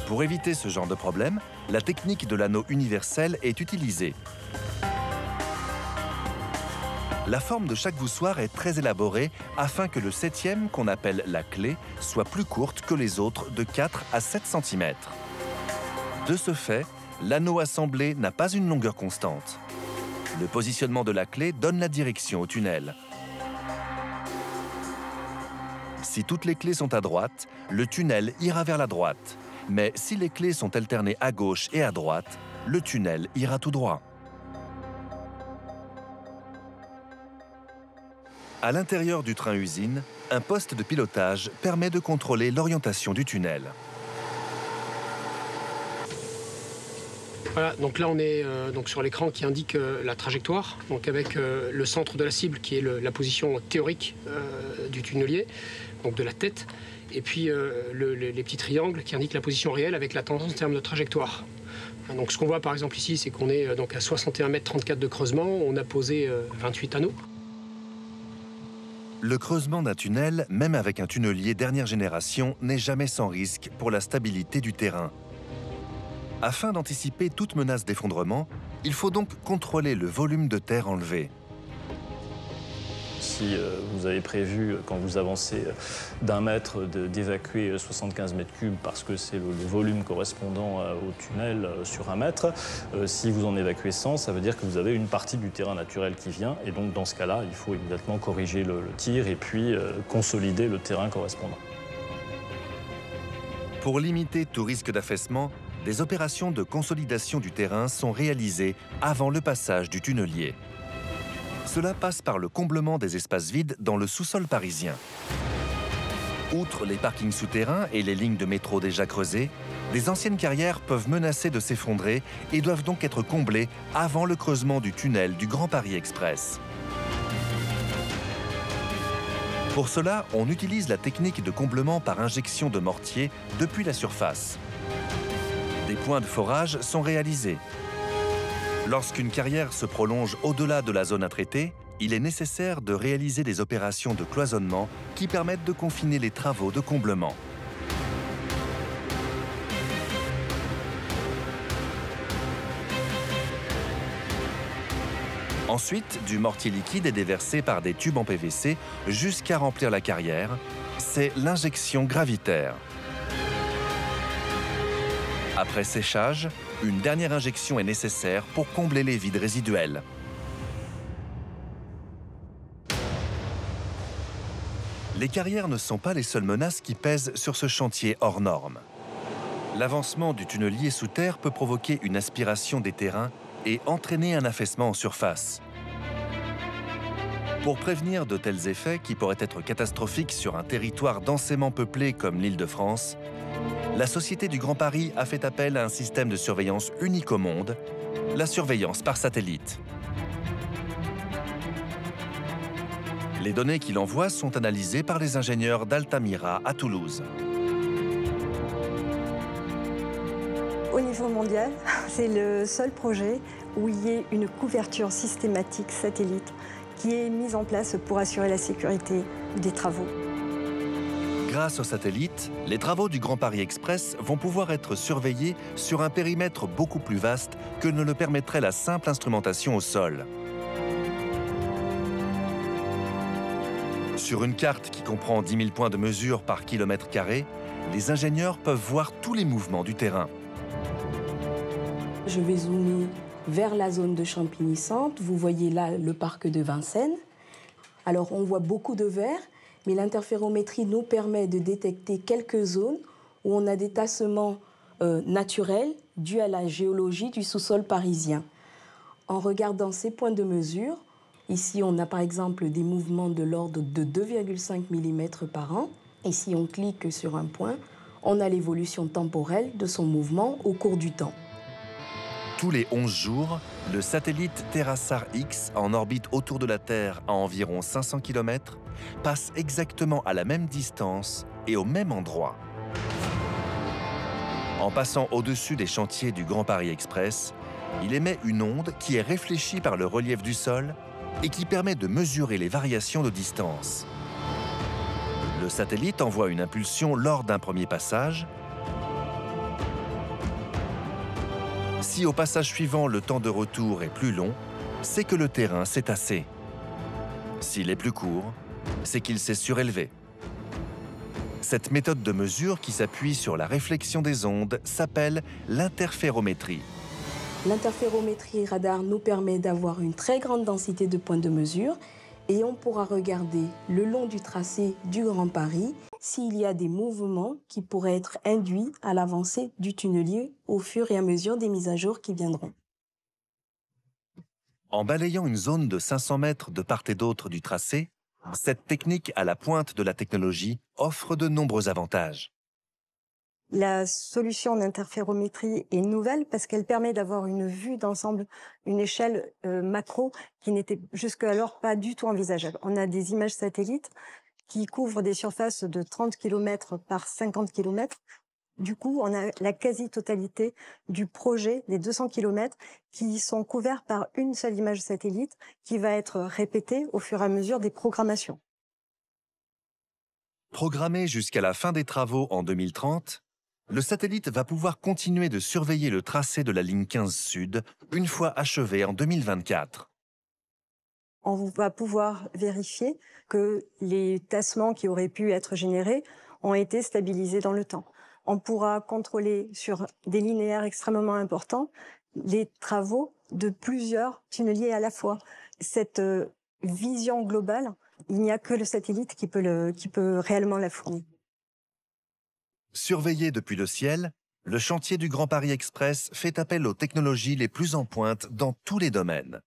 A: Pour éviter ce genre de problème, la technique de l'anneau universel est utilisée. La forme de chaque voussoir est très élaborée afin que le 7e, qu'on appelle la clé, soit plus courte que les autres de 4 à 7 cm. De ce fait, l'anneau assemblé n'a pas une longueur constante. Le positionnement de la clé donne la direction au tunnel. Si toutes les clés sont à droite, le tunnel ira vers la droite. Mais si les clés sont alternées à gauche et à droite, le tunnel ira tout droit. À l'intérieur du train-usine, un poste de pilotage permet de contrôler l'orientation du tunnel.
M: Voilà, donc là on est donc sur l'écran qui indique la trajectoire, donc avec le centre de la cible qui est la position théorique du tunnelier, donc de la tête, et puis les petits triangles qui indiquent la position réelle avec la tendance en termes de trajectoire. Donc ce qu'on voit par exemple ici, c'est qu'on est donc à 61,34 m de creusement, on a posé 28 anneaux.
A: Le creusement d'un tunnel, même avec un tunnelier dernière génération, n'est jamais sans risque pour la stabilité du terrain. Afin d'anticiper toute menace d'effondrement, il faut donc contrôler le volume de terre enlevé.
B: Si vous avez prévu, quand vous avancez d'1 mètre, d'évacuer 75 mètres cubes parce que c'est le volume correspondant au tunnel sur 1 mètre, si vous en évacuez 100, ça veut dire que vous avez une partie du terrain naturel qui vient. Et donc, dans ce cas-là, il faut immédiatement corriger le tir et puis consolider le terrain correspondant.
A: Pour limiter tout risque d'affaissement, des opérations de consolidation du terrain sont réalisées avant le passage du tunnelier. Cela passe par le comblement des espaces vides dans le sous-sol parisien. Outre les parkings souterrains et les lignes de métro déjà creusées, les anciennes carrières peuvent menacer de s'effondrer et doivent donc être comblées avant le creusement du tunnel du Grand Paris Express. Pour cela, on utilise la technique de comblement par injection de mortier depuis la surface. Des points de forage sont réalisés. Lorsqu'une carrière se prolonge au-delà de la zone à traiter, il est nécessaire de réaliser des opérations de cloisonnement qui permettent de confiner les travaux de comblement. Ensuite, du mortier liquide est déversé par des tubes en PVC jusqu'à remplir la carrière. C'est l'injection gravitaire. Après séchage, une dernière injection est nécessaire pour combler les vides résiduels. Les carrières ne sont pas les seules menaces qui pèsent sur ce chantier hors norme. L'avancement du tunnelier sous terre peut provoquer une aspiration des terrains et entraîner un affaissement en surface. Pour prévenir de tels effets qui pourraient être catastrophiques sur un territoire densément peuplé comme l'Île-de-France, la Société du Grand Paris a fait appel à un système de surveillance unique au monde, la surveillance par satellite. Les données qu'il envoie sont analysées par les ingénieurs d'Altamira à Toulouse.
C: Au niveau mondial, c'est le seul projet où il y ait une couverture systématique satellite qui est mise en place pour assurer la sécurité des travaux.
A: Grâce aux satellites, les travaux du Grand Paris Express vont pouvoir être surveillés sur un périmètre beaucoup plus vaste que ne le permettrait la simple instrumentation au sol. Sur une carte qui comprend 10 000 points de mesure par kilomètre carré, les ingénieurs peuvent voir tous les mouvements du terrain.
N: Je vais zoomer vers la zone de Champigny-Centre. Vous voyez là le parc de Vincennes. Alors on voit beaucoup de vert, mais l'interférométrie nous permet de détecter quelques zones où on a des tassements naturels dus à la géologie du sous-sol parisien. En regardant ces points de mesure, ici on a par exemple des mouvements de l'ordre de 2,5 mm par an. Et si on clique sur un point, on a l'évolution temporelle de son mouvement au cours du temps.
A: Tous les 11 jours, le satellite TerraSAR X, en orbite autour de la Terre à environ 500 km, passe exactement à la même distance et au même endroit. En passant au-dessus des chantiers du Grand Paris Express, il émet une onde qui est réfléchie par le relief du sol et qui permet de mesurer les variations de distance. Le satellite envoie une impulsion lors d'un premier passage. Si au passage suivant, le temps de retour est plus long, c'est que le terrain s'est tassé. S'il est plus court, c'est qu'il s'est surélevé. Cette méthode de mesure qui s'appuie sur la réflexion des ondes s'appelle l'interférométrie.
N: L'interférométrie radar nous permet d'avoir une très grande densité de points de mesure et on pourra regarder le long du tracé du Grand Paris s'il y a des mouvements qui pourraient être induits à l'avancée du tunnelier au fur et à mesure des mises à jour qui viendront.
A: En balayant une zone de 500 mètres de part et d'autre du tracé, cette technique à la pointe de la technologie offre de nombreux avantages.
C: La solution d'interférométrie est nouvelle parce qu'elle permet d'avoir une vue d'ensemble, une échelle macro qui n'était jusqu'alors pas du tout envisageable. On a des images satellites qui couvrent des surfaces de 30 km par 50 km. Du coup, on a la quasi-totalité du projet des 200 km qui sont couverts par une seule image satellite qui va être répétée au fur et à mesure des programmations.
A: Programmé jusqu'à la fin des travaux en 2030, le satellite va pouvoir continuer de surveiller le tracé de la ligne 15 Sud une fois achevé en 2024.
C: On va pouvoir vérifier que les tassements qui auraient pu être générés ont été stabilisés dans le temps. On pourra contrôler sur des linéaires extrêmement importants les travaux de plusieurs tunneliers à la fois. Cette vision globale, il n'y a que le satellite qui peut réellement la fournir.
A: Surveillé depuis le ciel, le chantier du Grand Paris Express fait appel aux technologies les plus en pointe dans tous les domaines.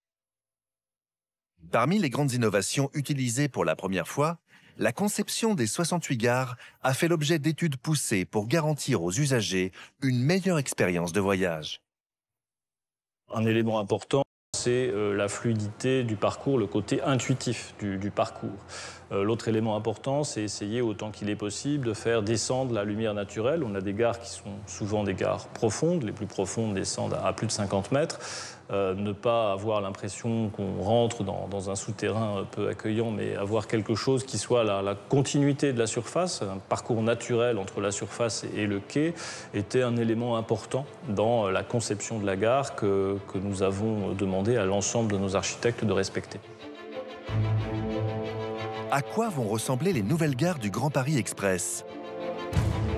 A: Parmi les grandes innovations utilisées pour la première fois, la conception des 68 gares a fait l'objet d'études poussées pour garantir aux usagers une meilleure expérience de voyage.
B: Un élément important, c'est la fluidité du parcours, le côté intuitif du parcours. L'autre élément important, c'est essayer autant qu'il est possible de faire descendre la lumière naturelle. On a des gares qui sont souvent des gares profondes, les plus profondes descendent à plus de 50 mètres. Ne pas avoir l'impression qu'on rentre dans un souterrain peu accueillant, mais avoir quelque chose qui soit la continuité de la surface, un parcours naturel entre la surface et le quai, était un élément important dans la conception de la gare que nous avons demandé à l'ensemble de nos architectes de respecter.
A: À quoi vont ressembler les nouvelles gares du Grand Paris Express ?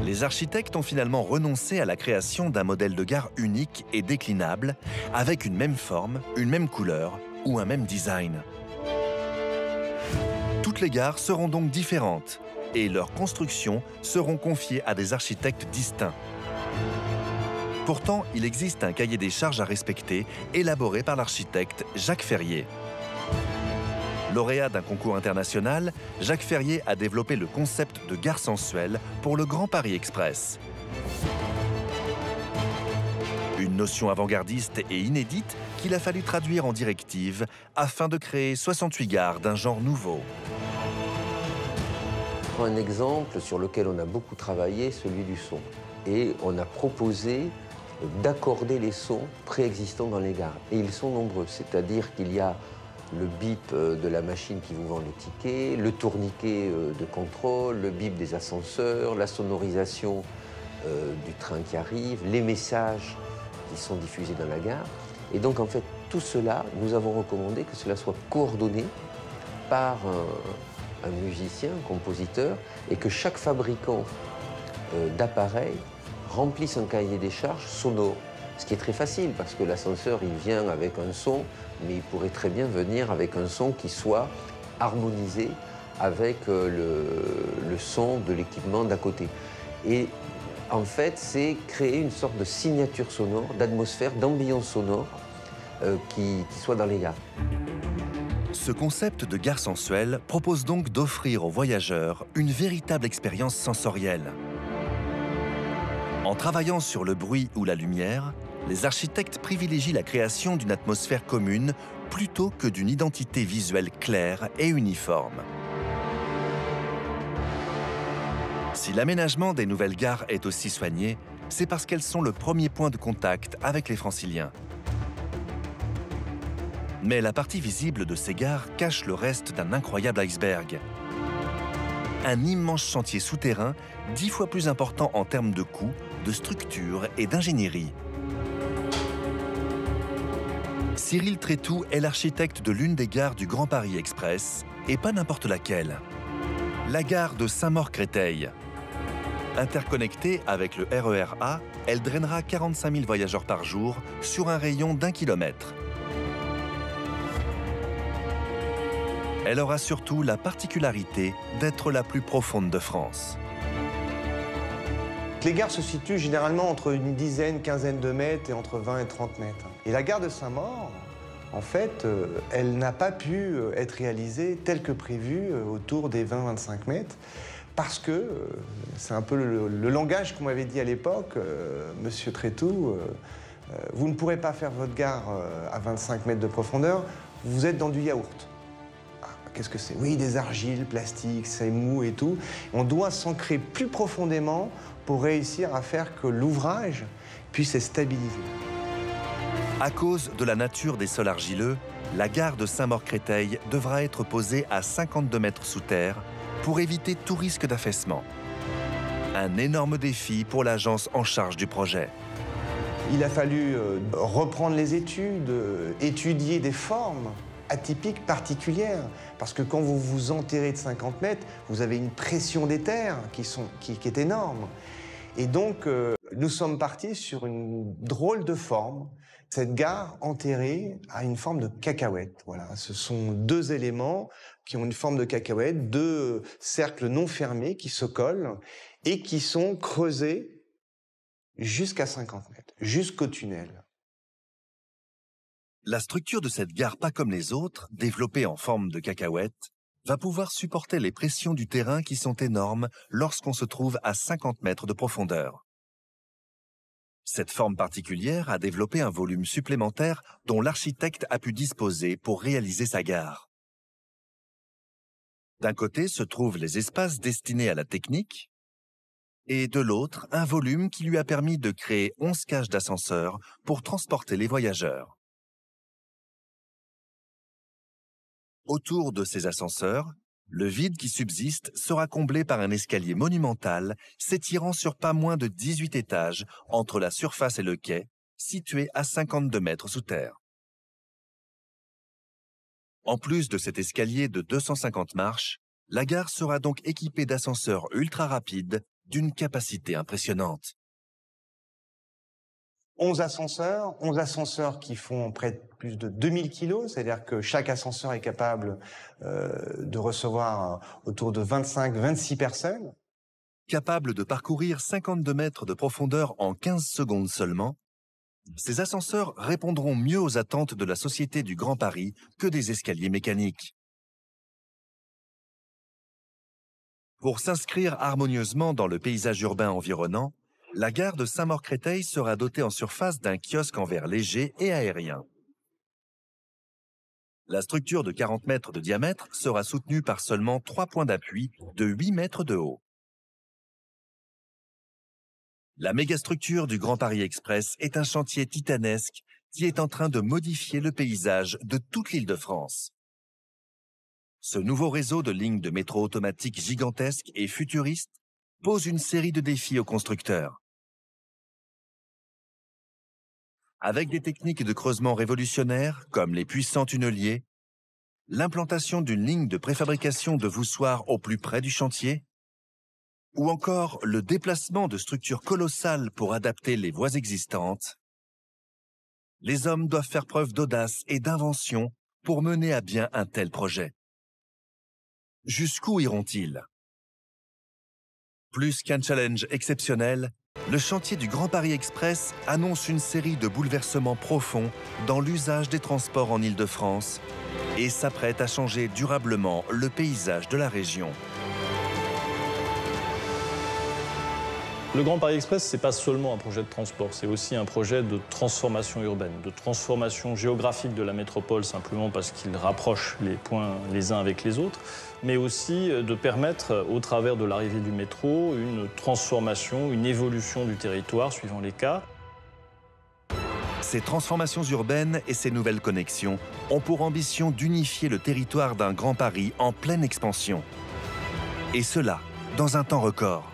A: Les architectes ont finalement renoncé à la création d'un modèle de gare unique et déclinable, avec une même forme, une même couleur ou un même design. Toutes les gares seront donc différentes et leurs constructions seront confiées à des architectes distincts. Pourtant, il existe un cahier des charges à respecter, élaboré par l'architecte Jacques Ferrier. Lauréat d'un concours international, Jacques Ferrier a développé le concept de gare sensuelle pour le Grand Paris Express. Une notion avant-gardiste et inédite qu'il a fallu traduire en directive afin de créer 68 gares d'un genre nouveau.
O: Je prends un exemple sur lequel on a beaucoup travaillé, celui du son. Et on a proposé d'accorder les sons préexistants dans les gares. Et ils sont nombreux, c'est-à-dire qu'il y a le bip de la machine qui vous vend les tickets, le tourniquet de contrôle, le bip des ascenseurs, la sonorisation du train qui arrive, les messages qui sont diffusés dans la gare. Et donc, en fait, tout cela, nous avons recommandé que cela soit coordonné par un musicien, un compositeur, et que chaque fabricant d'appareils remplisse un cahier des charges sonore. Ce qui est très facile, parce que l'ascenseur, il vient avec un son, mais il pourrait très bien venir avec un son qui soit harmonisé avec le son de l'équipement d'à côté. Et en fait, c'est créer une sorte de signature sonore, d'atmosphère, d'ambiance sonore qui soit dans les gares.
A: Ce concept de gare sensuelle propose donc d'offrir aux voyageurs une véritable expérience sensorielle. En travaillant sur le bruit ou la lumière, les architectes privilégient la création d'une atmosphère commune plutôt que d'une identité visuelle claire et uniforme. Si l'aménagement des nouvelles gares est aussi soigné, c'est parce qu'elles sont le premier point de contact avec les Franciliens. Mais la partie visible de ces gares cache le reste d'un incroyable iceberg. Un immense chantier souterrain, 10 fois plus important en termes de coûts, de structure et d'ingénierie. Cyril Trétout est l'architecte de l'une des gares du Grand Paris Express, et pas n'importe laquelle. La gare de Saint-Maur-Créteil. Interconnectée avec le RER A, elle drainera 45 000 voyageurs par jour sur un rayon d'1 kilomètre. Elle aura surtout la particularité d'être la plus profonde de France.
G: Les gares se situent généralement entre une dizaine, quinzaine de mètres et entre 20 et 30 mètres. Et la gare de Saint-Maur, en fait, elle n'a pas pu être réalisée telle que prévue autour des 20-25 mètres parce que c'est un peu le langage qu'on m'avait dit à l'époque, Monsieur Trétout, vous ne pourrez pas faire votre gare à 25 mètres de profondeur, vous êtes dans du yaourt. Qu'est-ce que c'est? Oui, des argiles, plastiques, c'est mou et tout. On doit s'ancrer plus profondément pour réussir à faire que l'ouvrage puisse être stabilisé.
A: À cause de la nature des sols argileux, la gare de Saint-Maur-Créteil devra être posée à 52 mètres sous terre pour éviter tout risque d'affaissement. Un énorme défi pour l'agence en charge du projet.
G: Il a fallu reprendre les études, étudier des formes atypiques, particulières. Parce que quand vous vous enterrez de 50 mètres, vous avez une pression des terres qui est énorme. Et donc, nous sommes partis sur une drôle de forme. Cette gare enterrée a une forme de cacahuète. Voilà, ce sont deux éléments qui ont une forme de cacahuète, deux cercles non fermés qui se collent et qui sont creusés jusqu'à 50 mètres, jusqu'au tunnel.
A: La structure de cette gare pas comme les autres, développée en forme de cacahuète, va pouvoir supporter les pressions du terrain qui sont énormes lorsqu'on se trouve à 50 mètres de profondeur. Cette forme particulière a développé un volume supplémentaire dont l'architecte a pu disposer pour réaliser sa gare. D'un côté se trouvent les espaces destinés à la technique, et de l'autre, un volume qui lui a permis de créer 11 cages d'ascenseurs pour transporter les voyageurs. Autour de ces ascenseurs, le vide qui subsiste sera comblé par un escalier monumental s'étirant sur pas moins de 18 étages entre la surface et le quai, situé à 52 mètres sous terre. En plus de cet escalier de 250 marches, la gare sera donc équipée d'ascenseurs ultra rapides d'une capacité impressionnante.
G: 11 ascenseurs qui font près de plus de 2000 kilos, c'est-à-dire que chaque ascenseur est capable de recevoir autour de 25-26 personnes.
A: Capable de parcourir 52 mètres de profondeur en 15 secondes seulement, ces ascenseurs répondront mieux aux attentes de la Société du Grand Paris que des escaliers mécaniques. Pour s'inscrire harmonieusement dans le paysage urbain environnant, la gare de Saint-Maur-Créteil sera dotée en surface d'un kiosque en verre léger et aérien. La structure de 40 mètres de diamètre sera soutenue par seulement 3 points d'appui de 8 mètres de haut. La mégastructure du Grand Paris Express est un chantier titanesque qui est en train de modifier le paysage de toute l'Île-de-France. Ce nouveau réseau de lignes de métro automatique gigantesque et futuriste pose une série de défis aux constructeurs. Avec des techniques de creusement révolutionnaires, comme les puissants tunneliers, l'implantation d'une ligne de préfabrication de voussoirs au plus près du chantier, ou encore le déplacement de structures colossales pour adapter les voies existantes, les hommes doivent faire preuve d'audace et d'invention pour mener à bien un tel projet. Jusqu'où iront-ils? Plus qu'un challenge exceptionnel, le chantier du Grand Paris Express annonce une série de bouleversements profonds dans l'usage des transports en Île-de-France et s'apprête à changer durablement le paysage de la région.
B: Le Grand Paris Express, ce n'est pas seulement un projet de transport, c'est aussi un projet de transformation urbaine, de transformation géographique de la métropole, simplement parce qu'il rapproche les points les uns avec les autres, mais aussi de permettre, au travers de l'arrivée du métro, une transformation, une évolution du territoire suivant les cas.
A: Ces transformations urbaines et ces nouvelles connexions ont pour ambition d'unifier le territoire d'un Grand Paris en pleine expansion. Et cela, dans un temps record.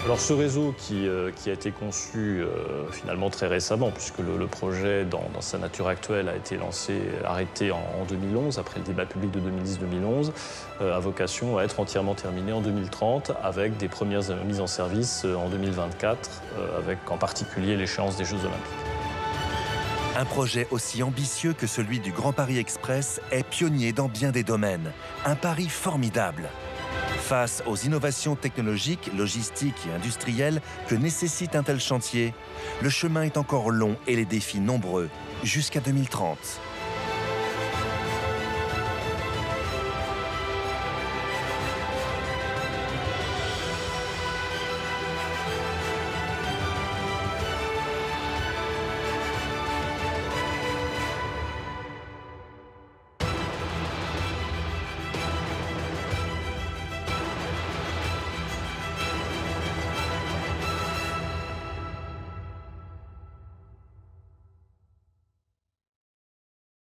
B: Alors ce réseau qui a été conçu finalement très récemment, puisque le projet dans sa nature actuelle a été arrêté en 2011, après le débat public de 2010-2011, a vocation à être entièrement terminé en 2030, avec des premières mises en service en 2024, avec en particulier l'échéance des Jeux Olympiques.
A: Un projet aussi ambitieux que celui du Grand Paris Express est pionnier dans bien des domaines. Un pari formidable. Face aux innovations technologiques, logistiques et industrielles que nécessite un tel chantier, le chemin est encore long et les défis nombreux, jusqu'à 2030.